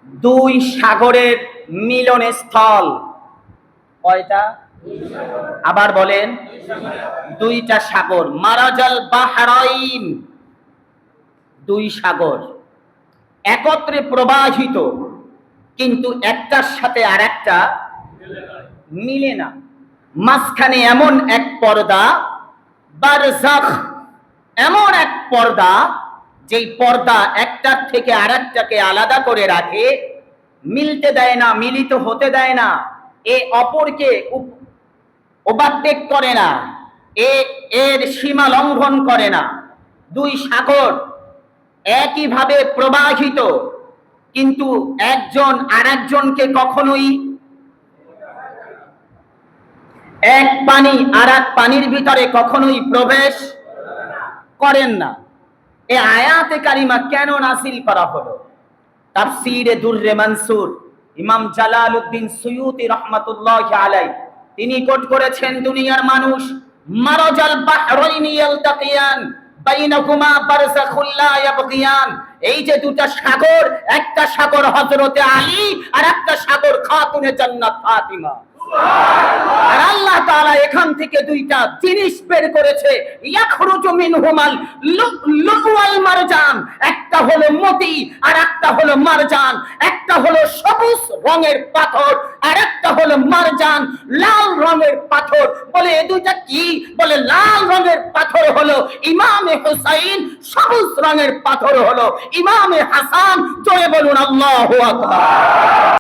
দুই সাগরের মিলনস্থল। কয়টা? আবার বলেন। দুইটা সাগর। মারাজাল বাহরাইন, দুই সাগর একত্রে প্রবাহিত, কিন্তু একটার সাথে আর একটা মিলে না। মাঝখানে এমন এক পর্দা, বারজাখ, এমন এক পর্দা, যেই পর্দা একটার থেকে আরেকটাকে আলাদা করে রাখে, মিলতে দেয় না, মিলিত হতে দেয় না, এ অপরকে ওভারটেক করে না, এর সীমা লঙ্ঘন করে না। দুই সাগর একইভাবে প্রবাহিত, কিন্তু একজন আরেকজনকে কখনোই এক পানি আর এক পানির ভিতরে কখনোই প্রবেশ করেন না। এই আয়াতে কারিমা কেন নাযিল করা হলো? তাফসীরে দুররে মানসুর ইমাম জালালউদ্দিন সুয়ুতী রাহমাতুল্লাহি আলাইহি তিনি কোট করেছেন, দুনিয়ার মানুষ মারাজাল বাহরাইনি ইয়ালতাকিয়ান বাইনাহুমা বারযাখুল লা ইয়াবগিয়ান, এই যে দুটা সাগর, একটা সাগর হযরতে আলী আর একটা সাগর খাতুনে জান্নাত ফাতিমা। আর আল্লাহ তাআলা এখান থেকে দুইটা জিনিস বের করেছে, ইয়াখরুজু মিনহুমাল লুলু ওয়াল মারজান, একটা হলো মতি আর একটা হলো মারজান, একটা হলো সবুজ রঙের পাথর আর একটা হলো মারজান লাল রঙের পাথর। বলে এই দুইটা কি? বলে লাল রঙের পাথর হলো ইমামে হুসাইন, সবুজ রঙের পাথর হলো ইমামে হাসান। জোরে বলুন আল্লাহু আকবার।